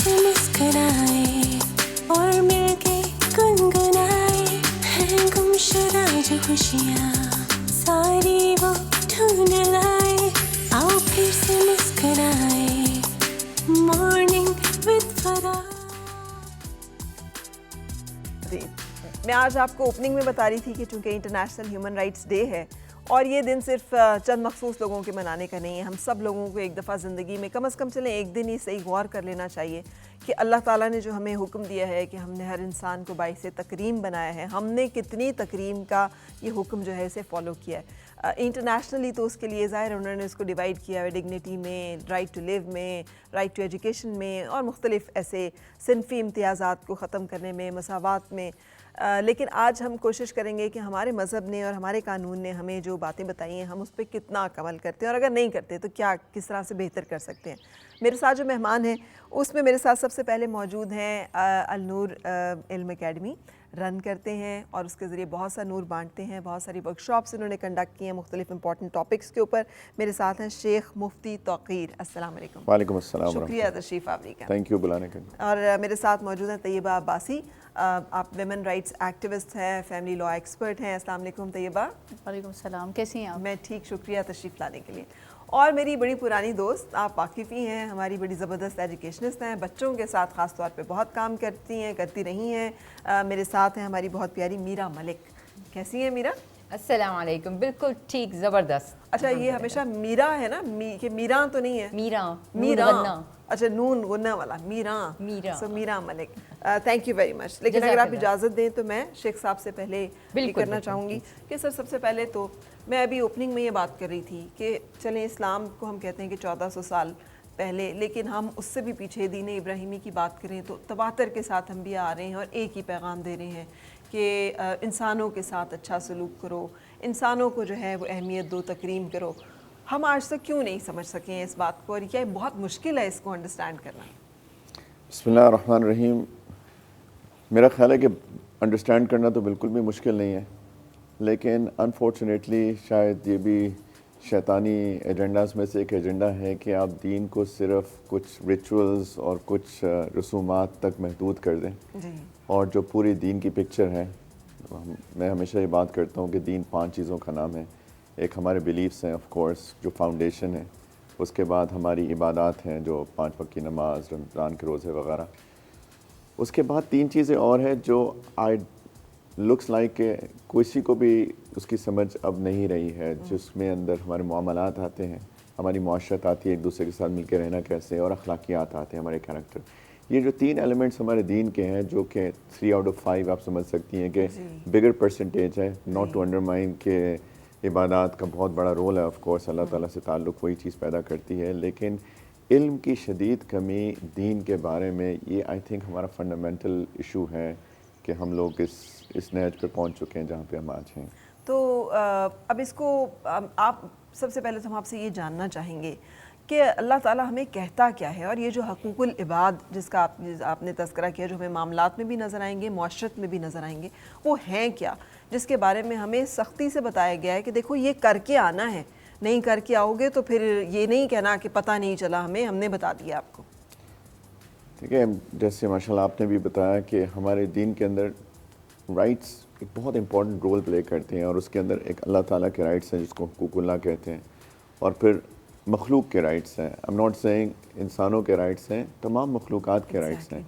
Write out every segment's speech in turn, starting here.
से मुस्कुराए और मिलके गुनगुनाए हैं गुमशुदा जो खुशियाँ सारी वो ढूंढ लाए. आओ फिर से मुस्कुराए मॉर्निंग विद फरा. मैं आज आपको ओपनिंग में बता रही थी कि चूंकि इंटरनेशनल ह्यूमन राइट्स डे है और ये दिन सिर्फ चंद मखसूस लोगों के मनाने का नहीं है. हम सब लोगों को एक दफ़ा ज़िंदगी में कम से कम चलें एक दिन ही सही गौर कर लेना चाहिए कि अल्लाह ताला ने जो हमें हुक्म दिया है कि हमने हर इंसान को बाइसे तकरीम बनाया है, हमने कितनी तकरीम का ये हुक्म जो है इसे फ़ॉलो किया है. इंटरनेशनली तो उसके लिए ज़ाहिर है उन्होंने इसको डिवाइड किया है डिग्निटी में, राइट टू लिव में, राइट टू एजुकेशन में और मुख्तलिफ ऐसे सिनफ़ी इम्तियाज़ात को ख़त्म करने में, मसावात में. लेकिन आज हम कोशिश करेंगे कि हमारे मज़हब ने और हमारे कानून ने हमें जो बातें बताई हैं हम उस पर कितना अमल करते हैं और अगर नहीं करते तो क्या किस तरह से बेहतर कर सकते हैं. मेरे साथ जो मेहमान हैं उसमें मेरे साथ सबसे पहले मौजूद हैं अल-नूर इल्म अकेडमी रन करते हैं और उसके ज़रिए बहुत सा नूर बांटते हैं. बहुत सारी वर्कशॉप्स इन्होंने कंडक्ट की हैं मुख्तलिफ इंपॉर्टेंट टॉपिक्स के ऊपर. मेरे साथ हैं शेख मुफ्ती तौक़ीर. अस्सलाम वालेकुम. वालेकुम अस्सलाम. शुक्रिया तशरीफ़ आवरी का. थैंक यू बुलाने का. और मेरे साथ मौजूद हैं तैयबा अब्बासी. आप विमेन राइट्स एक्टिविस्ट हैं, फैमिली लॉ एक्सपर्ट हैं. अस्सलाम वालेकुम तैयबा. वालेकुम सलाम. कैसी हैं आप? मैं ठीक, शुक्रिया तशरीफ़ लाने के लिए. और मेरी बड़ी पुरानी दोस्त, आप वाकिफ़ ही हैं, हमारी बड़ी ज़बरदस्त एजुकेशनिस्ट हैं, बच्चों के साथ ख़ास तौर पे बहुत काम करती हैं, करती रही हैं. मेरे साथ हैं हमारी बहुत प्यारी मीरा मलिक. कैसी हैं मीरा? अस्सलाम वालेकुम. बिल्कुल ठीक, ज़बरदस्त. अच्छा, ये हमेशा मीरा है ना, कि मीरा तो नहीं है? मीरा. अच्छा, नून गुन्ना वाला Meera. So Meera Malik. Thank you very much. लेकिन अगर आप इजाज़त दें तो मैं शेख साहब से पहले ये करना चाहूँगी कि सर सबसे पहले तो मैं अभी ओपनिंग में ये बात कर रही थी कि चलें इस्लाम को हम कहते हैं कि 1400 साल पहले, लेकिन हम उससे भी पीछे दीन इब्राहिमी की बात करें तो तवातर के साथ हम भी आ रहे हैं और एक ही पैगाम दे रहे हैं कि इंसानों के साथ अच्छा सलूक करो, इंसानों को जो है वो अहमियत दो, तकरीम करो. हम आज तक क्यों नहीं समझ सके हैं इस बात को और क्या बहुत मुश्किल है इसको अंडरस्टैंड करना? बिस्मिल्लाहिर्रहमानिर्रहीम. मेरा ख्याल है कि अंडरस्टैंड करना तो बिल्कुल भी मुश्किल नहीं है, लेकिन अनफॉर्चुनेटली शायद ये भी शैतानी एजेंडास में से एक एजेंडा है कि आप दीन को सिर्फ कुछ रिचुअल्स और कुछ रसूमात तक महदूद कर दें जी. और जो पूरी दीन की पिक्चर है, मैं हमेशा ये बात करता हूँ कि दीन 5 चीज़ों का नाम है. एक हमारे बिलीफ्स हैं ऑफ कोर्स जो फाउंडेशन है, उसके बाद हमारी इबादत हैं जो 5 वक्त की नमाज, रमज़ान के रोज़े वगैरह. उसके बाद 3 चीज़ें और हैं जो आई लुक्स लाइक किसी को भी उसकी समझ अब नहीं रही है, जिसमें अंदर हमारे मामलात आते हैं, हमारी मुआशरत आती है, एक दूसरे के साथ मिलकर रहना कैसे, और अखलाकियात आते हैं, हमारे कैरेक्टर. ये जो 3 एलिमेंट्स हमारे दीन के हैं जो कि 3 आउट ऑफ 5 आप समझ सकती हैं कि बिगर परसेंटेज है. नॉट टू अंडरमाइन के इबादत का बहुत बड़ा रोल है, ऑफ कोर्स अल्लाह ताला से ताल्लुक़ वही चीज़ पैदा करती है, लेकिन इल्म की शदीद कमी दीन के बारे में ये आई थिंक हमारा फंडामेंटल इशू है कि हम लोग इस नहज पे पहुंच चुके हैं जहाँ पे हम आज हैं. तो अब इसको आप सबसे पहले तो हम आपसे ये जानना चाहेंगे कि अल्लाह ताला हमें कहता क्या है और ये जो हकूकुल इबाद जिसका आपने तज़किरा किया, जो हमें मामलात में भी नज़र आएंगे, मुआशरत में भी नज़र आएंगे, वो हैं क्या, जिसके बारे में हमें सख्ती से बताया गया है कि देखो ये करके आना है, नहीं करके आओगे तो फिर ये नहीं कहना कि पता नहीं चला हमें, हमने बता दिया आपको. ठीक है, जैसे माशाल्लाह आपने भी बताया कि हमारे दीन के अंदर राइट्स एक बहुत इंपॉर्टेंट रोल प्ले करते हैं और उसके अंदर एक अल्लाह ताला के राइट्स हैं जिसको हुकूकुल्लाह कहते हैं, और फिर मखलूक के राइट्स हैं. आई एम नॉट सेइंग इंसानों के राइट्स हैं, तमाम मखलूक़ात के राइट्स हैं,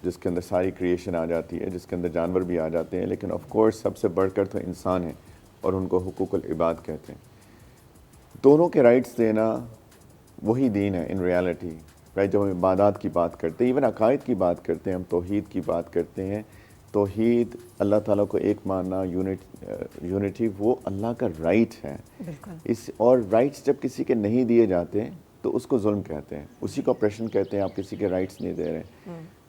जिसके अंदर सारी क्रिएशन आ जाती है, जिसके अंदर जानवर भी आ जाते हैं, लेकिन ऑफ कोर्स सबसे बढ़कर तो इंसान है और उनको हुकूकुल इबाद कहते हैं. दोनों के राइट्स देना वही दीन है इन रियलिटी. राइट, जब हम इबादत की बात करते हैं, इवन अकायद की बात करते हैं, हम तौहीद की बात करते हैं, तौहीद अल्लाह ताला को एक मानना, यूनिटी वो अल्लाह का राइट है. इस और राइट्स जब किसी के नहीं दिए जाते तो उसको जुल्म कहते हैं, उसी को ऑपरेशन कहते हैं. आप किसी के राइट्स नहीं दे रहे,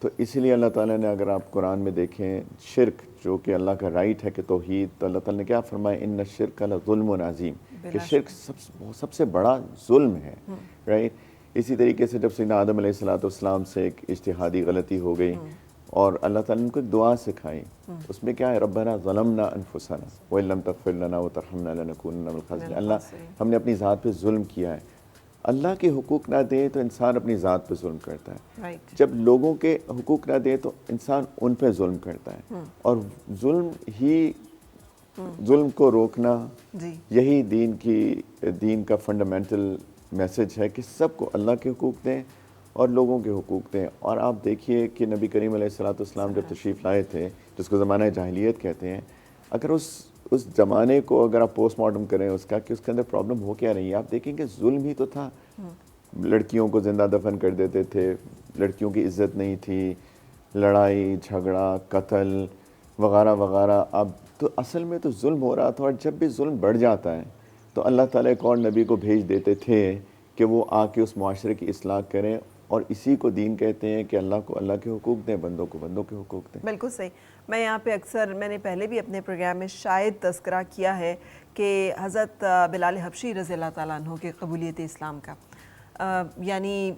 तो इसलिए अल्लाह ताला ने, अगर आप कुरान में देखें, शिर्क जो कि अल्लाह का राइट है कि तौहीद, तो अल्लाह ताला ने क्या फरमाया, इन्ना शिर्क लज़ुल्मुन अज़ीम, कि शिर्क सबसे बड़ा जुल्म है. राइट. इसी तरीके से जब सैयदना आदम अलैहिस्सलाम से एक इज्तिहादी गलती हो गई और अल्लाह ताला ने उनको एक दुआ सिखाई, उसमें क्या है, रब्बना ज़लमना अनफुसना व इल्लम तग़फिर लना व तरहमना लनकुनन्ना मिनल खासिरीन. अल्लाह हमने अपनी ज़ात पे जुल्म किया है, اللہ کے حقوق نہ دے تو انسان اپنی ذات پہ ظلم کرتا ہے. رائٹ. جب لوگوں کے حقوق نہ دے تو انسان ان پہ ظلم کرتا ہے. اور ظلم کو روکنا جی. یہی دین کا فنڈامنٹل میسج ہے کہ سب کو اللہ کے حقوق دیں اور لوگوں کے حقوق دیں. اور آپ دیکھیے کہ نبی کریم علیہ الصلوۃ والسلام جب تشریف لائے تھے, جس کو زمانہ جاہلیت کہتے ہیں, اگر اس زمانے کو اگر آپ پوسٹ مارٹم کریں اس کا کہ اس کے اندر پرابلم ہو کیا رہی ہے, آپ دیکھیں کہ ظلم ہی تو تھا. لڑکیوں کو زندہ دفن کر دیتے تھے, لڑکیوں کی عزت نہیں تھی, لڑائی جھگڑا قتل وغیرہ وغیرہ. اب تو اصل میں تو ظلم ہو رہا تھا. اور جب بھی ظلم بڑھ جاتا ہے تو اللہ تعالیٰ ایک اور نبی کو بھیج دیتے تھے کہ وہ آ کے اس معاشرے کی اصلاح کریں. اور اسی کو دین کہتے ہیں کہ اللہ کو اللہ کے حقوق دیں, بندوں کو بندوں کے حقوق دیں. بالکل صحیح. میں یہاں پہ اکثر, میں نے پہلے بھی اپنے پروگرام میں شاید تذکرہ کیا ہے کہ حضرت بلال حبشی رضی اللہ تعالیٰ عنہ کے قبولیت اسلام کا, یعنی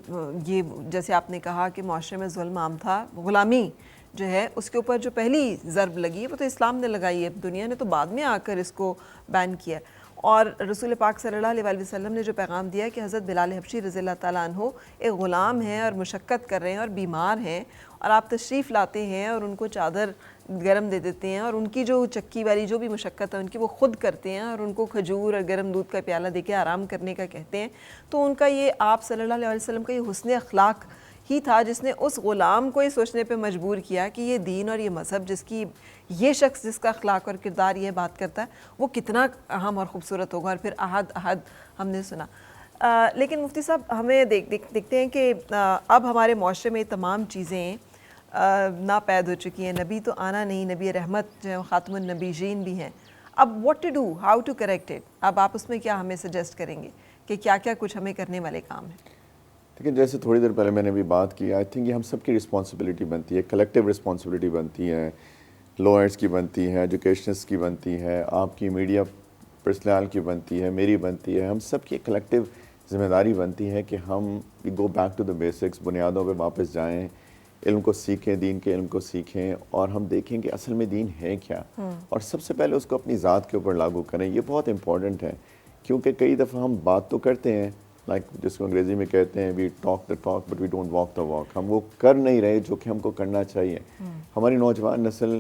یہ جیسے آپ نے کہا کہ معاشرے میں ظلم عام تھا, غلامی جو ہے اس کے اوپر جو پہلی ضرب لگی ہے وہ تو اسلام نے لگائی ہے, دنیا نے تو بعد میں آ کر اس کو بین کیا. اور رسول پاک صلی اللہ علیہ وسلم نے جو پیغام دیا کہ حضرت بلال حبشی رضی اللہ تعالیٰ عنہ ایک غلام ہیں اور مشقت کر رہے ہیں اور بیمار ہیں, اور آپ تشریف لاتے ہیں اور ان کو چادر گرم دے دیتے ہیں اور ان کی جو چکی والی جو بھی مشقت ہے ان کی وہ خود کرتے ہیں اور ان کو کھجور اور گرم دودھ کا پیالہ دے کے آرام کرنے کا کہتے ہیں. تو ان کا یہ آپ صلی اللہ علیہ وسلم کا یہ حسن اخلاق ہی تھا جس نے اس غلام کو یہ سوچنے پہ مجبور کیا کہ یہ دین اور یہ مذہب جس کی یہ شخص جس کا اخلاق اور کردار یہ بات کرتا ہے وہ کتنا اہم اور خوبصورت ہوگا. اور پھر احد ہم نے سنا. لیکن مفتی صاحب ہمیں دیکھتے ہیں کہ اب ہمارے معاشرے میں تمام چیزیں ناپید ہو چکی ہیں. نبی تو آنا نہیں, نبی رحمت جو ہے خاتم النبیین بھی ہیں. اب what to do, how to correct it, اب آپ اس میں کیا ہمیں سجیسٹ کریں گے کہ کیا کیا کچھ ہمیں کرنے والے کام ہیں؟ لیکن جیسے تھوڑی دیر پہلے میں نے بھی بات کی, آئی تھنک یہ ہم سب کی رسپانسبلٹی بنتی ہے, کلیکٹیو رسپانسبلٹی بنتی ہے, لائرس کی بنتی ہے, ایجوکیشنسٹ کی بنتی ہے, آپ کی میڈیا پرسنل کی بنتی ہے, میری بنتی ہے, ہم سب کی کلیکٹیو ذمہ داری بنتی ہے کہ ہم go back to the basics, بنیادوں پہ واپس جائیں, علم کو سیکھیں, دین کے علم کو سیکھیں, اور ہم دیکھیں کہ اصل میں دین ہے کیا, اور سب سے پہلے اس کو اپنی ذات کے اوپر لاگو کریں. یہ بہت امپورٹنٹ ہے کیونکہ کئی دفعہ ہم بات تو کرتے ہیں, لائک جس کو انگریزی میں کہتے ہیں we talk the talk but we don't walk the walk, ہم وہ کر نہیں رہے جو کہ ہم کو کرنا چاہیے. ہماری نوجوان نسل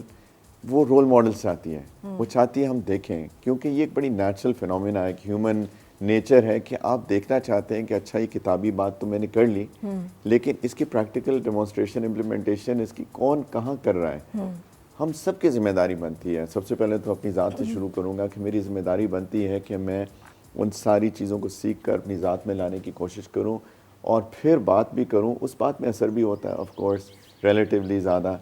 وہ رول ماڈل چاہتی ہے, وہ چاہتی ہے ہم دیکھیں, کیونکہ یہ ایک بڑی نیچرل فینومینا ہے کہ ہیومن نیچر ہے کہ آپ دیکھنا چاہتے ہیں کہ اچھا یہ کتابی بات تو میں نے کر لی, لیکن اس کی پریکٹیکل ڈیمونسٹریشن امپلیمنٹیشن اس کی کون کہاں کر رہا ہے. ہم سب کی ذمہ داری بنتی ہے. سب سے پہلے تو اپنی ذات سے شروع کروں گا کہ میری ذمہ داری بنتی ہے کہ میں ان ساری چیزوں کو سیکھ کر اپنی ذات میں لانے کی کوشش کروں, اور پھر بات بھی کروں. اس بات میں اثر بھی ہوتا ہے آف کورس, ریلیٹیولی زیادہ.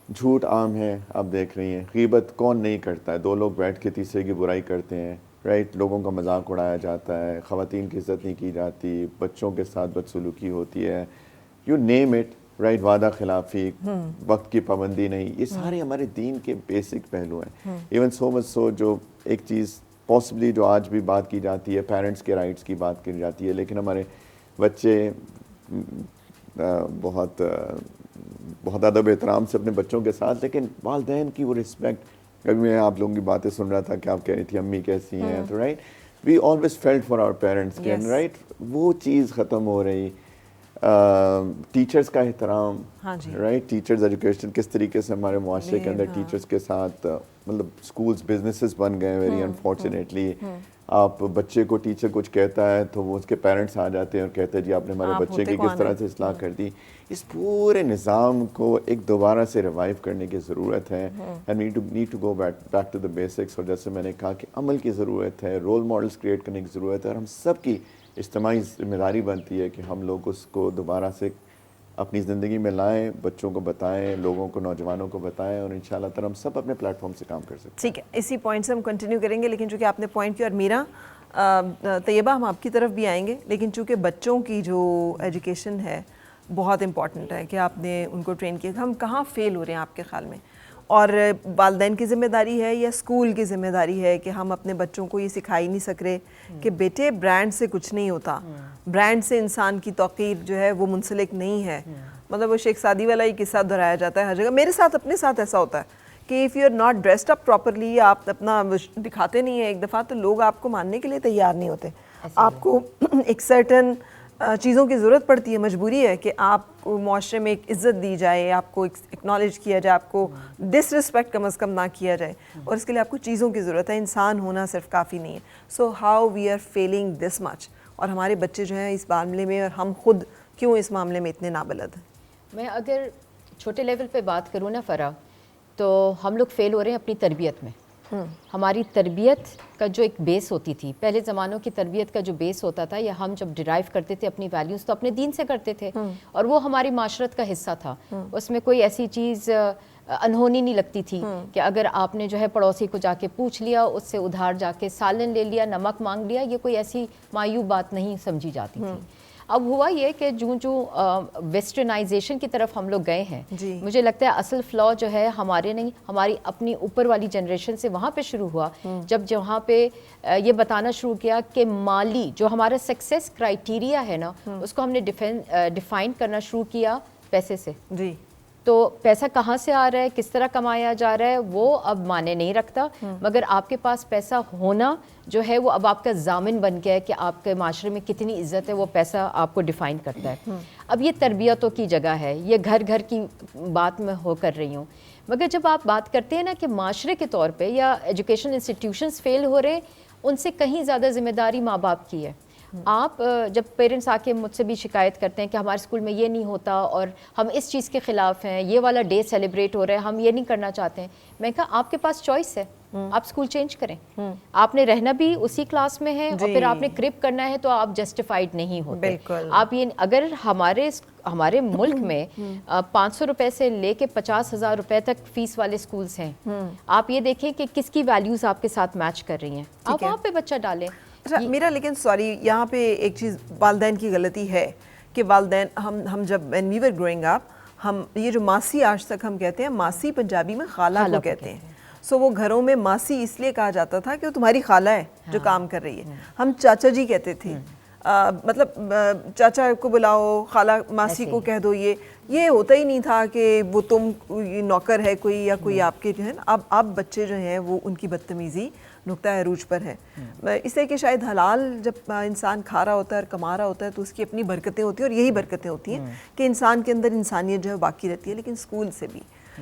جھوٹ عام ہے, آپ دیکھ رہی ہیں, غیبت کون نہیں کرتا ہے, دو لوگ بیٹھ کے تیسرے کی برائی کرتے ہیں, رائٹ, لوگوں کا مذاق اڑایا جاتا ہے, خواتین کی عزت نہیں کی جاتی, بچوں کے ساتھ بدسلوکی ہوتی ہے, یو نیم اٹ, رائٹ, وعدہ خلافی, وقت کی پابندی نہیں, یہ سارے ہمارے دین کے بیسک پہلو ہیں. ایون سو مچ سو جو ایک چیز پاسبلی جو آج بھی بات کی جاتی ہے, پیرنٹس کے رائٹس کی بات کی جاتی ہے, لیکن ہمارے بچے بہت ادب احترام سے اپنے بچوں کے ساتھ, لیکن والدین کی وہ رسپیکٹ. ابھی میں آپ لوگوں کی باتیں سن رہا تھا کہ آپ کہہ رہی تھی امی کیسی ہیں, تو right, we always felt for our parents can, right, وہ چیز ختم ہو رہی. ٹیچرز کا احترام, رائٹ, ٹیچرز ایجوکیشن کس طریقے سے ہمارے معاشرے کے اندر ٹیچرز کے ساتھ مطلب اسکولز بزنسز بن گئے ویری انفارچونیٹلی. آپ بچے کو ٹیچر کچھ کہتا ہے تو وہ اس کے پیرنٹس آ جاتے ہیں اور کہتے ہیں جی آپ نے ہمارے بچے کی کس طرح سے اصلاح کر دی. اس پورے نظام کو ایک دوبارہ سے ریوائیو کرنے کی ضرورت ہے. And need to go back to the basics. اور جیسے میں نے کہا کہ عمل کی ضرورت ہے, رول ماڈلس کریٹ کرنے کی ضرورت ہے, اور ہم سب کی اجتماعی ذمہ داری بنتی ہے کہ ہم لوگ اس کو دوبارہ سے اپنی زندگی میں لائیں, بچوں کو بتائیں, لوگوں کو, نوجوانوں کو بتائیں, اور انشاءاللہ تعالی ہم سب اپنے پلیٹ فارم سے کام کر سکتے ہیں. ٹھیک ہے, اسی پوائنٹ سے ہم کنٹینیو کریں گے, لیکن چونکہ آپ نے پوائنٹ کیا, اور میرا طیبہ ہم آپ کی طرف بھی آئیں گے, لیکن چونکہ بچوں کی جو ایجوکیشن ہے بہت امپورٹنٹ ہے کہ آپ نے ان کو ٹرین کیا. ہم کہاں فیل ہو رہے ہیں آپ کے خیال میں, اور والدین کی ذمہ داری ہے یا اسکول کی ذمہ داری ہے کہ ہم اپنے بچوں کو یہ سکھا ہی نہیں سک رہے کہ بیٹے برانڈ سے کچھ نہیں ہوتا, برانڈ سے انسان کی توقیر جو ہے وہ منسلک نہیں ہے. مطلب وہ شیخ سعدی والا ہی قصہ دہرایا جاتا ہے ہر جگہ. میرے ساتھ, اپنے ساتھ ایسا ہوتا ہے کہ if you are not dressed up properly, آپ اپنا دکھاتے نہیں ہیں ایک دفعہ, تو لوگ آپ کو ماننے کے لیے تیار نہیں ہوتے. آپ کو ایک سرٹن چیزوں کی ضرورت پڑتی ہے, مجبوری ہے کہ آپ کو معاشرے میں ایک عزت دی جائے, آپ کو اکنالج کیا جائے, آپ کو ڈس رسپیکٹ کم از کم نہ کیا جائے, اور اس کے لیے آپ کو چیزوں کی ضرورت ہے. انسان ہونا صرف کافی نہیں ہے. So how we are feeling this much, اور ہمارے بچے جو ہیں اس معاملے میں, اور ہم خود کیوں اس معاملے میں اتنے نابلد ہیں. میں اگر چھوٹے لیول پہ بات کروں نا فرا, تو ہم لوگ فیل ہو رہے ہیں اپنی تربیت میں. ہماری تربیت کا جو ایک بیس ہوتی تھی, پہلے زمانوں کی تربیت کا جو بیس ہوتا تھا, یا ہم جب ڈرائیو کرتے تھے اپنی ویلیوز تو اپنے دین سے کرتے تھے, اور وہ ہماری معاشرت کا حصہ تھا. اس میں کوئی ایسی چیز انہونی نہیں لگتی تھی کہ اگر آپ نے جو ہے پڑوسی کو جا کے پوچھ لیا, اس سے ادھار جا کے سالن لے لیا, نمک مانگ لیا, یہ کوئی ایسی معیوب بات نہیں سمجھی جاتی تھی. اب ہوا یہ کہ جو ویسٹرنائزیشن کی طرف ہم لوگ گئے ہیں, مجھے لگتا ہے اصل فلا جو ہے ہمارے نہیں, ہماری اپنی اوپر والی جنریشن سے وہاں پہ شروع ہوا, جہاں پہ یہ بتانا شروع کیا کہ مالی جو ہمارا سکسیس کرائٹیریا ہے نا, اس کو ہم نے ڈیفائن کرنا شروع کیا پیسے سے. جی, تو پیسہ کہاں سے آ رہا ہے, کس طرح کمایا جا رہا ہے, وہ اب معنی نہیں رکھتا, مگر آپ کے پاس پیسہ ہونا جو ہے وہ اب آپ کا ضامن بن گیا ہے کہ آپ کے معاشرے میں کتنی عزت ہے, وہ پیسہ آپ کو ڈیفائن کرتا ہے. اب یہ تربیتوں کی جگہ ہے, یہ گھر گھر کی بات میں کر رہی ہوں, مگر جب آپ بات کرتے ہیں نا کہ معاشرے کے طور پہ یا ایجوکیشن انسٹیٹیوشنز فیل ہو رہے, ان سے کہیں زیادہ ذمہ داری ماں باپ کی ہے. آپ جب پیرنٹس آ کے مجھ سے بھی شکایت کرتے ہیں کہ ہمارے اسکول میں یہ نہیں ہوتا اور ہم اس چیز کے خلاف ہیں, یہ والا ڈے سیلیبریٹ ہو رہا ہے, ہم یہ نہیں کرنا چاہتے ہیں, میں کہا آپ کے پاس چوائس ہے, آپ اسکول چینج کریں. آپ نے رہنا بھی اسی کلاس میں ہے, اور پھر آپ نے کرپ کرنا ہے, تو آپ جسٹیفائڈ نہیں ہوتے. آپ یہ اگر ہمارے ملک میں 500 روپے سے لے کے 50,000 روپے تک فیس والے اسکولس ہیں, آپ یہ دیکھیں کہ کس کی ویلیوز آپ کے ساتھ میچ کر رہی ہیں, آپ وہاں پہ بچہ ڈالیں. اچھا میرا, لیکن سوری یہاں پہ ایک چیز والدین کی غلطی ہے کہ والدین ہم جب when we were growing up, ہم یہ جو ماسی آج تک ہم کہتے ہیں, ماسی پنجابی میں خالہ کو کہتے ہیں. سو وہ گھروں میں ماسی اس لیے کہا جاتا تھا کہ وہ تمہاری خالہ ہے جو کام کر رہی ہے. ہم چاچا جی کہتے تھے, مطلب چاچا کو بلاؤ, خالہ ماسی کو کہہ دو. یہ ہوتا ہی نہیں تھا کہ وہ تم نوکر ہے کوئی, یا کوئی آپ کے جو ہے نا. اب بچے جو ہیں وہ ان کی بدتمیزی نقطہ عروج پر ہے, اس لیے کہ شاید حلال جب انسان کھا رہا ہوتا ہے اور کما رہا ہوتا ہے تو اس کی اپنی برکتیں ہوتی ہیں, اور یہی برکتیں ہوتی ہیں کہ انسان کے اندر انسانیت جو ہے باقی رہتی ہے. لیکن اسکول سے بھی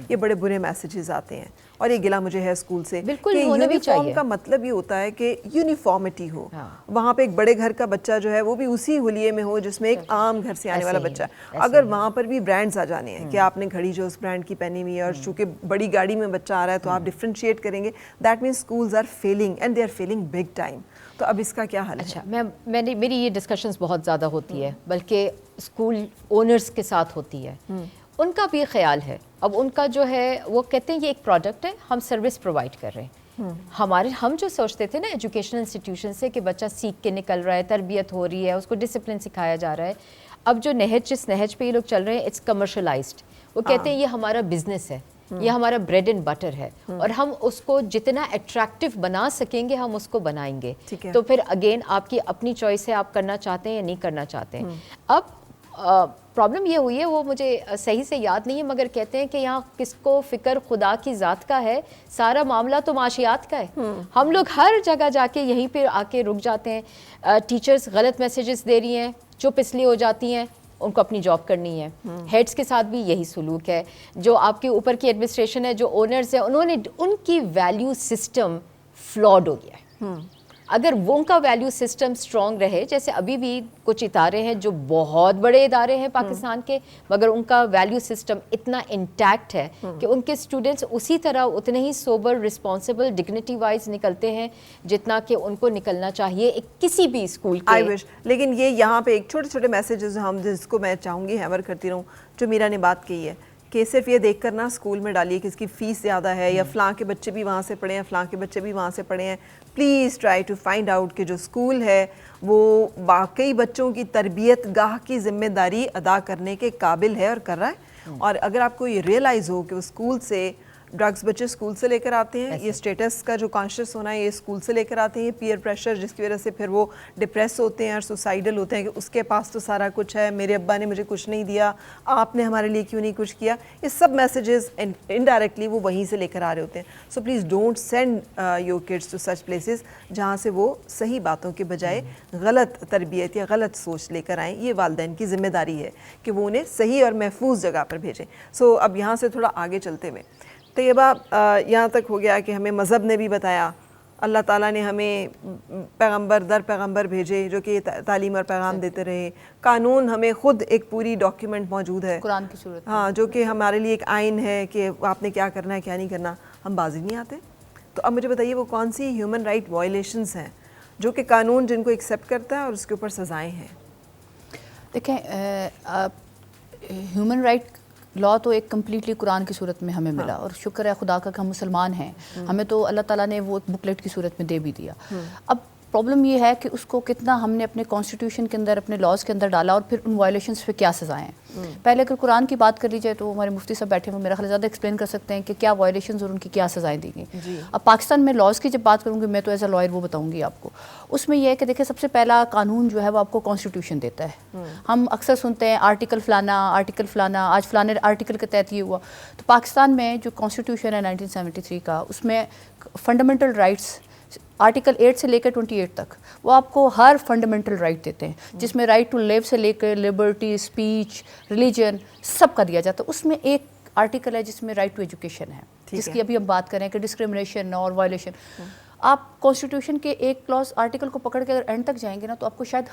یہ بڑے برے میسیجز آتے ہیں, اور یہ گلہ مجھے ہے اسکول سے کہ یونیفارم کا مطلب یہ ہوتا ہے کہ یونیفارمٹی ہو. وہاں پہ ایک بڑے گھر کا بچہ جو ہے وہ بھی اسی حلیے میں ہو جس میں ایک عام گھر سے آنے والا بچہ ہے. اگر وہاں پر بھی برانڈز آ جانے ہیں کہ آپ نے گھڑی جو اس برانڈ کی پہنی ہوئی ہے, اور چونکہ بڑی گاڑی میں بچہ آ رہا ہے تو آپ ڈفرینشیٹ کریں گے, that means schools are feeling and they are feeling big time. تو اب اس کا کیا حل ہے؟ اچھا, میری یہ ڈسکشنز بہت زیادہ ہوتی ہے, بلکہ اسکول اونرز کے ساتھ ہوتی ہے. ان کا بھی خیال ہے, اب ان کا جو ہے وہ کہتے ہیں یہ ایک پروڈکٹ ہے, ہم سروس پرووائڈ کر رہے ہیں. ہم جو سوچتے تھے نا ایجوکیشنل انسٹیٹیوشن سے کہ بچہ سیکھ کے نکل رہا ہے, تربیت ہو رہی ہے, اس کو ڈسپلن سکھایا جا رہا ہے, اب جو جس نہج پہ یہ لوگ چل رہے ہیں اٹس کمرشلائزڈ. وہ کہتے ہیں یہ ہمارا بزنس ہے, یہ ہمارا بریڈ اینڈ بٹر ہے, اور ہم اس کو جتنا اٹریکٹیو بنا سکیں گے ہم اس کو بنائیں گے. تو پھر اگین آپ کی اپنی چوائس ہے, آپ کرنا چاہتے ہیں یا نہیں کرنا چاہتے ہیں. اب پرابلم یہ ہوئی ہے, وہ مجھے صحیح سے یاد نہیں ہے, مگر کہتے ہیں کہ یہاں کس کو فکر خدا کی ذات کا ہے, سارا معاملہ تو معاشیات کا ہے. ہم لوگ ہر جگہ جا کے یہیں پہ آ کے رک جاتے ہیں. ٹیچرز غلط میسیجز دے رہی ہیں, چپ اس لیے ہو جاتی ہیں, ان کو اپنی جاب کرنی ہے. ہیڈز کے ساتھ بھی یہی سلوک ہے. جو آپ کے اوپر کی ایڈمنسٹریشن ہے, جو اونرز ہیں, انہوں نے ان کی ویلیو سسٹم فلاڈ ہو گیا ہے. اگر وہ ان کا ویلیو سسٹم اسٹرانگ رہے, جیسے ابھی بھی کچھ ادارے ہیں جو بہت بڑے ادارے ہیں پاکستان کے, مگر ان کا ویلیو سسٹم اتنا انٹیکٹ ہے کہ ان کے اسٹوڈنٹس اسی طرح اتنے ہی سوبر, رسپانسبل, ڈگنیٹی وائز نکلتے ہیں جتنا کہ ان کو نکلنا چاہیے کسی بھی اسکول کے. لیکن یہ یہاں پہ ایک چھوٹے چھوٹے میسیجز ہم جس کو میں چاہوں گی ہیمر کرتی رہوں, جو میرا نے بات کہی ہے کہ صرف یہ دیکھ کر نا اسکول میں ڈالیے کہ اس کی فیس زیادہ ہے, یا فلاں کے بچے بھی وہاں سے پڑھے ہیں, فلاں کے بچے بھی وہاں سے پڑھے ہیں. Please try to find out کہ جو اسکول ہے وہ واقعی بچوں کی تربیت گاہ کی ذمہ داری ادا کرنے کے قابل ہے اور کر رہا ہے. اور اگر آپ کو یہ ریئلائز ہو کہ وہ اسکول سے ड्रग्स बच्चे स्कूल से लेकर आते हैं, ये स्टेटस का जो कॉन्शियस होना है ये स्कूल से लेकर आते हैं, ये पीयर प्रेशर जिसकी वजह से फिर वो डिप्रेस होते हैं और सुसाइडल होते हैं कि उसके पास तो सारा कुछ है, मेरे अब्बा ने मुझे कुछ नहीं दिया, आपने हमारे लिए क्यों नहीं कुछ किया, ये सब मैसेजेस इनडायरेक्टली वो वहीं से लेकर आ रहे होते हैं. So please don't send your kids to such places जहाँ से वो सही बातों के बजाय गलत तरबियत या गलत सोच लेकर आएँ. ये वालिदैन की ज़िम्मेदारी है कि वो उन्हें सही और महफूज जगह पर भेजें. सो अब यहाँ से थोड़ा आगे चलते हुए तैयबा, यहाँ तक हो गया कि हमें मज़हब ने भी बताया, अल्लाह ताला ने हमें पैगंबर दर पैगंबर भेजे जो कि तालीम और पैगाम देते रहे. कानून हमें ख़ुद एक पूरी डॉक्यूमेंट मौजूद है कुरान की सूरत, हाँ, जो कि हमारे लिए एक आइन है कि आपने क्या करना है क्या नहीं करना. हम बाजी नहीं आते. तो अब मुझे बताइए वो कौन सी ह्यूमन राइट वायलेशंस हैं जो कि कानून जिनको एक्सेप्ट करता है और उसके ऊपर सज़ाएँ हैं. देखें ह्यूमन राइट लॉ तो एक कम्प्लीटली कुरान की सूरत में हमें मिला और शुक्र है खुदा का कि हम मुसलमान हैं. हमें तो अल्लाह ताला ने वो एक बुकलेट की सूरत में दे भी दिया. अब प्रॉब्लम ये है कि उसको कितना हमने अपने कॉन्स्टिट्यूशन के अंदर, अपने लॉज के अंदर डाला और फिर उन वायलेशंस पे क्या सज़ाएं हैं. पहले अगर कुरान की बात कर ली जाए तो हमारे मुफ्ती साहब बैठे हुए मेरा ख्याल ज़्यादा एक्सप्लेन कर सकते हैं कि क्या वायलेशंस और उनकी क्या सज़ाएं दी गई. अब पाकिस्तान में लॉज की जब बात करूँगी मैं तो एज अ लॉयर वो बताऊँगी आपको. उसमें यह है कि देखिए सबसे पहला कानून जो है वो आपको कॉन्स्टिट्यूशन देता है. हम अक्सर सुनते हैं आर्टिकल फ़लाना, आज फ़लाने आर्टिकल के तहत ये हुआ. तो पाकिस्तान में जो कॉन्स्टिट्यूशन है 1973 का, उसमें फंडामेंटल राइट्स आर्टिकल 8 से लेकर 28 तक वो आपको हर फंडामेंटल राइट देते हैं, जिसमें राइट टू लिव से लेकर लिबर्टी, स्पीच, रिलीजन सब का दिया जाता है. उसमें एक आर्टिकल है जिसमें राइट टू एजुकेशन है, जिसकी अभी हम बात करें कि डिस्क्रिमिनेशन और वायलेशन. आप कॉन्स्टिट्यूशन के एक क्लॉज आर्टिकल को पकड़ के अगर एंड तक जाएंगे ना तो आपको शायद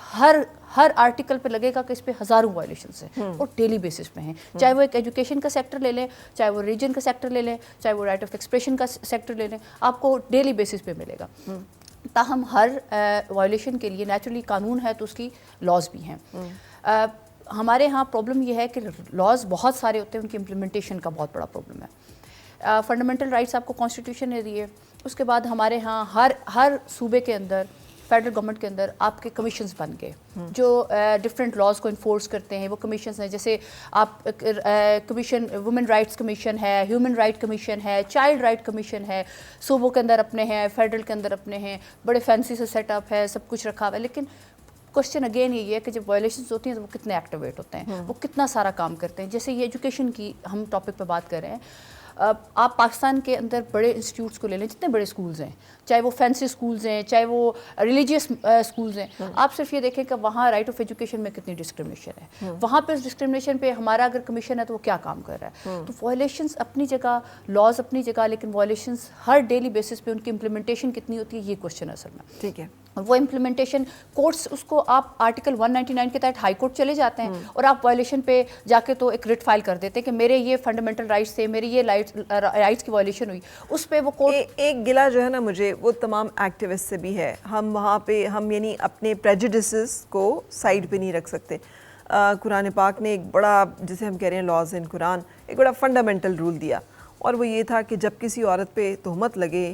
हर आर्टिकल पे लगेगा कि इस पे हज़ारों वायलेशंस हैं और डेली बेसिस पे हैं. चाहे वो एक एजुकेशन का सेक्टर ले लें, चाहे वो रीजन का सेक्टर ले लें, चाहे वो राइट ऑफ एक्सप्रेशन का सेक्टर ले लें, आपको डेली बेसिस पे मिलेगा. ताहम हर वायलेशन के लिए नेचुरली कानून है तो उसकी लॉज भी हैं. हमारे यहाँ प्रॉब्लम ये है कि लॉज बहुत सारे होते हैं, उनकी इम्प्लीमेंटेशन का बहुत बड़ा प्रॉब्लम है. फंडामेंटल राइट्स आपको कॉन्स्टिट्यूशन ने दिए. उसके बाद हमारे यहाँ हर सूबे के अंदर, फेडरल गवर्नमेंट के अंदर आपके कमीशंस बन गए जो डिफरेंट लॉज को इन्फोर्स करते हैं. वो कमीशंस हैं जैसे आप कमीशन, वुमेन राइट्स कमीशन है, ह्यूमन राइट कमीशन है, चाइल्ड राइट कमीशन है. सूबों के अंदर अपने हैं, फेडरल के अंदर अपने हैं, बड़े फैंसी से सेटअप है, सब कुछ रखा हुआ है. लेकिन क्वेश्चन अगेन ये है कि जब वायलेशंस होती हैं तो वो कितने एक्टिवेट होते हैं, वो कितना सारा काम करते हैं. जैसे ये एजुकेशन की हम टॉपिक पे बात कर रहे हैं, आप पाकिस्तान के अंदर बड़े इंस्टीट्यूट्स को ले लें, जितने बड़े स्कूल्स हैं, चाहे वो फैंसी स्कूल्स हैं, चाहे वो रिलीजियस स्कूल्स हैं, आप सिर्फ ये देखें कि वहाँ राइट ऑफ एजुकेशन में कितनी डिस्क्रिमिनेशन है. वहाँ पे उस डिस्क्रिमिनेशन पे हमारा अगर कमीशन है तो वो क्या काम कर रहा है. तो वायलेशंस अपनी जगह, लॉज अपनी जगह, लेकिन वायलेशंस हर डेली बेसिस पे उनकी इम्प्लीमेंटेशन कितनी होती है, ये क्वेश्चन असल में. ठीक है. और वो इम्प्लीमेंटेशन कोर्ट्स, उसको आप आर्टिकल 199 के तहत हाई कोर्ट चले जाते हैं और आप वायलेशन पे जाके तो एक रिट फाइल कर देते हैं कि मेरे ये फंडामेंटल राइट्स थे, मेरे ये राइट्स की वायलेशन हुई. उस पे वो कोर्ट एक गिला जो है ना मुझे वो तमाम एक्टिविस्ट से भी है. हम वहाँ पे हम यानी अपने प्रेजुडिसेस को साइड पे नहीं रख सकते. कुरान पाक ने एक बड़ा, जिसे हम कह रहे हैं लॉज इन कुरान, एक बड़ा फंडामेंटल रूल दिया और वो ये था कि जब किसी औरत पे तहमत लगे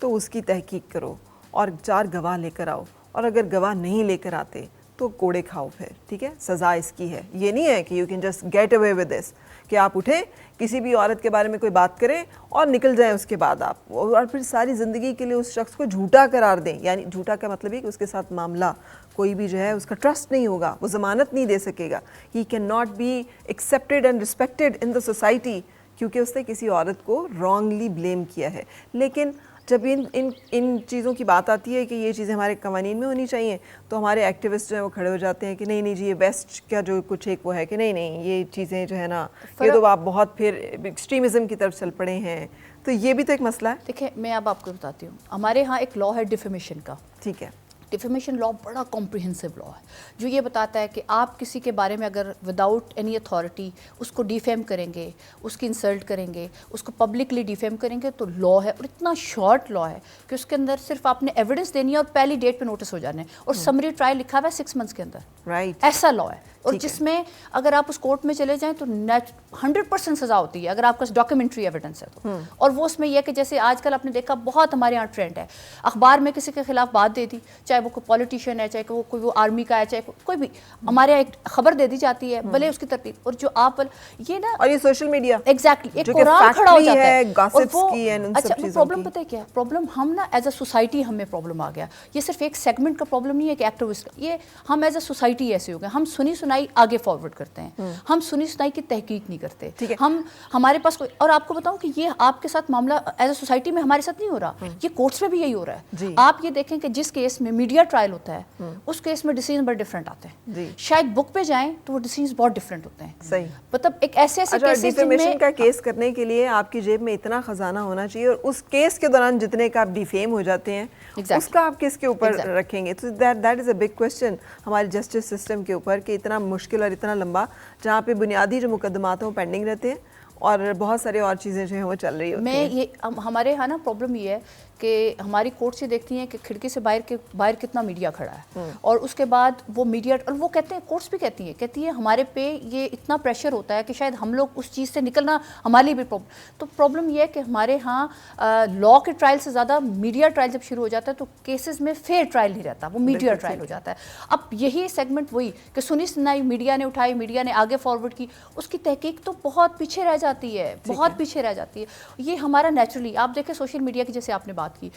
तो उसकी तहकीक करो और 4 गवाह लेकर आओ, और अगर गवाह नहीं लेकर आते तो कोड़े खाओ फिर. ठीक है, सज़ा इसकी है. ये नहीं है कि you can just get away with this, कि आप उठें किसी भी औरत के बारे में कोई बात करें और निकल जाएं उसके बाद आप, और फिर सारी ज़िंदगी के लिए उस शख्स को झूठा करार दें. यानी झूठा का मतलब है कि उसके साथ मामला कोई भी जो है उसका ट्रस्ट नहीं होगा, वो ज़मानत नहीं दे सकेगा. He can not be accepted and respected in the society क्योंकि उसने किसी औरत को रॉन्गली ब्लेम किया है. लेकिन जब इन चीज़ों की बात आती है कि ये चीज़ें हमारे कवानीन में होनी चाहिए तो हमारे एक्टिविस्ट जो हैं वो खड़े हो जाते हैं कि नहीं नहीं जी ये वेस्ट का जो कुछ एक वो है कि नहीं नहीं ये चीज़ें जो है ना ये तो आप बहुत फिर एक्सट्रीमिज़म की तरफ चल पड़े हैं. तो ये भी तो एक मसला है. देखिए मैं अब आपको बताती हूँ, हमारे यहाँ एक लॉ है डिफेमेशन का. ठीक है. डिफेमेशन लॉ बड़ा कॉम्प्रिहेंसिव लॉ है जो ये बताता है कि आप किसी के बारे में अगर विदाउट एनी अथॉरिटी उसको डिफेम करेंगे, उसकी इंसल्ट करेंगे, उसको पब्लिकली डिफेम करेंगे तो लॉ है. और इतना शॉर्ट लॉ है कि उसके अंदर सिर्फ आपने एविडेंस देनी है और पहली डेट पे नोटिस हो जाने, और समरी ट्रायल लिखा हुआ है 6 मंथ्स के अंदर. राइट. ऐसा लॉ है. और जिसमें अगर आप उस कोर्ट में चले जाएं तो 100% सज़ा होती है अगर आपके पास डॉक्यूमेंट्री एविडेंस है तो. और वो उसमें यह कि जैसे आजकल आपने देखा बहुत हमारे यहाँ ट्रेंड है, अखबार में किसी के खिलाफ बात दे दी, चाहे वो कोई पॉलिटिशियन है, चाहे कोई वो आर्मी का है, चाहे कोई भी, हमारे यहाँ एक खबर दे दी जाती है, भले उसकी तरतीब, और जो आप ये ना, और ये सोशल मीडिया एग्जैक्टली एक कुरान खड़ा हो जाता है और वो, अच्छा वो प्रॉब्लम पता है क्या प्रॉब्लम, हम ना एज अ सोसाइटी हमें प्रॉब्लम आ गया, ये सिर्फ एक सेगमेंट का प्रॉब्लम नहीं है कि एक्टिविस्ट, ये हम एज अ सोसाइटी ऐसे हो गए, हम सुनी सुनाई आगे फॉरवर्ड करते हैं, हम सुनी सुनाई की तहकीक नहीं करते, हम हमारे पास कोई, और आपको बताऊं कि ये आपके साथ मामला एज अ सोसाइटी में हमारे साथ नहीं हो रहा, ये कोर्ट्स में भी यही हो रहा है। आप ये देखें कि जिस केस में मीडिया ट्रायल होता है उस केस में डिसीजन बड़े डिफरेंट आते हैं, शायद बुक पे जाएं तो वो डिसीजन बहुत डिफरेंट होते हैं। सही, मतलब एक ऐसे केसेस डिफेमेशन का केस करने के लिए आपकी जेब में इतना खजाना होना चाहिए, और उस केस के दौरान जितने का आप डिफेम हो जाते हैं उसका आप किसके ऊपर रखेंगे, तो that is a big question हमारे जस्टिस सिस्टम के ऊपर, कि इतना मुश्किल और इतना लंबा, जहाँ पे बुनियादी जो मुकदमात हैं वो पेंडिंग रहते हैं और बहुत सारे और चीज़ें जो हैं वो चल रही होती हैं। ये हमारे यहाँ ना प्रॉब्लम ये है कि हमारी कोर्ट से देखती हैं कि खिड़की से बाहर कितना मीडिया खड़ा है, और उसके बाद वो मीडिया, और वो कहते हैं, कोर्ट्स भी कहती है हमारे पे ये इतना प्रेशर होता है कि शायद हम लोग उस चीज़ से निकलना हमारे लिए भी प्रॉब्लम, तो प्रॉब्लम ये है कि हमारे यहाँ लॉ के ट्रायल से ज़्यादा मीडिया ट्रायल जब शुरू हो जाता है तो केसेस में फेयर ट्रायल नहीं रहता, वो मीडिया ट्रायल हो जाता है। अब यही सेगमेंट वही कि सुनी सुनाई मीडिया ने उठाई, मीडिया ने आगे फॉरवर्ड की, उसकी तहकीक तो बहुत पीछे रह जाती है, बहुत पीछे रह जाती है। ये हमारा नेचुरली, आप देखें सोशल मीडिया की जैसे आपने बात की,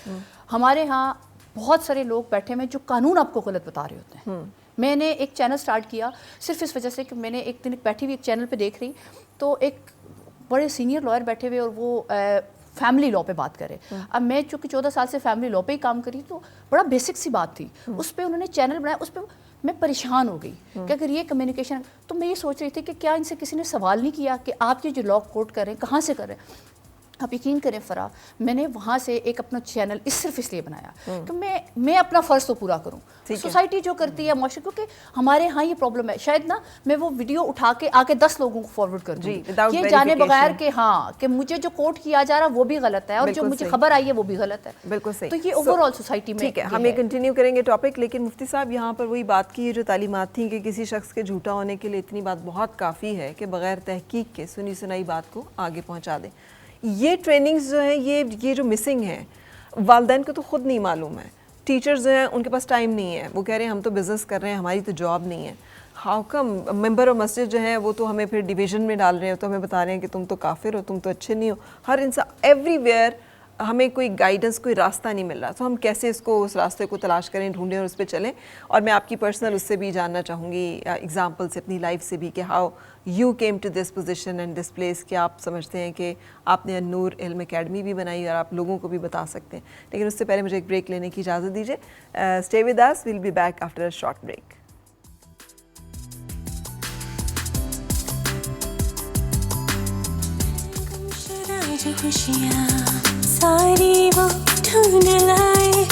हमारे यहाँ बहुत सारे लोग बैठे हैं जो कानून आपको गलत बता रहे होते हैं। मैंने एक चैनल स्टार्ट किया सिर्फ इस वजह से कि मैंने एक दिन बैठी हुई एक चैनल पे देख रही, तो एक बड़े सीनियर लॉयर बैठे हुए और वो फैमिली लॉ पे बात करे। अब मैं चूँकि 14 साल से फैमिली लॉ पे ही काम करी, तो बड़ा बेसिक सी बात थी, उस पर उन्होंने चैनल बनाया, उस पर मैं परेशान हो गई कि अगर ये कम्युनिकेशन, तो मैं ये सोच रही थी कि क्या इनसे किसी ने सवाल नहीं किया कि आप ये जो लॉ कोट कर रहे हैं कहाँ से कर रहे हैं। आप यकीन करें फरा, मैंने वहाँ से एक अपना चैनल सिर्फ इसलिए बनाया कि मैं अपना फ़र्ज़ तो पूरा करूँ, सोसाइटी जो करती है मुआशरे, क्योंकि हमारे यहाँ ये प्रॉब्लम है, शायद ना मैं वो वीडियो उठा के आके 10 लोगों को फॉरवर्ड कर दूँ, ये जाने बगैर कि हाँ कि मुझे जो कोट किया जा रहा है वो भी गलत है और जो मुझे खबर आई है वो भी गलत है। बिल्कुल सही। तो ये ओवरऑल सोसाइटी में ठीक है, हम ये कंटिन्यू करेंगे टॉपिक, लेकिन मुफ्ती साहब यहाँ पर वही बात की, जो तालीमात थी कि किसी शख्स के झूठा होने के लिए इतनी बात बहुत काफ़ी है कि बग़ैर तहकीक के सुनी सुनाई बात को आगे पहुँचा दें। ये ट्रेनिंग्स जो है ये जो मिसिंग है, वालिदैन को तो ख़ुद नहीं मालूम है, टीचर्स जो हैं उनके पास टाइम नहीं है, वो कह रहे हैं हम तो बिज़नेस कर रहे हैं, हमारी तो जॉब नहीं है। हाउ कम मेंबर ऑफ मस्जिद जो है वो तो हमें फिर डिवीज़न में डाल रहे हैं, तो हमें बता रहे हैं कि तुम तो काफिर हो, तुम तो अच्छे नहीं हो। हर इंसान एवरीवेयर हमें कोई गाइडेंस, कोई रास्ता नहीं मिल रहा, तो हम कैसे इसको, उस रास्ते को तलाश करें, ढूंढें और उस पर चलें। और मैं आपकी पर्सनल उससे भी जानना चाहूँगी, एग्जांपल से अपनी लाइफ से भी, कि how you came to this position and this place, कि आप समझते हैं कि आपने नूर इल्म एकेडमी भी बनाई और आप लोगों को भी बता सकते हैं। लेकिन उससे पहले मुझे एक ब्रेक लेने की इजाज़त दीजिए। Stay with us, will be back after a short break. खुशियाँ सारी वो ढूंढ लाए,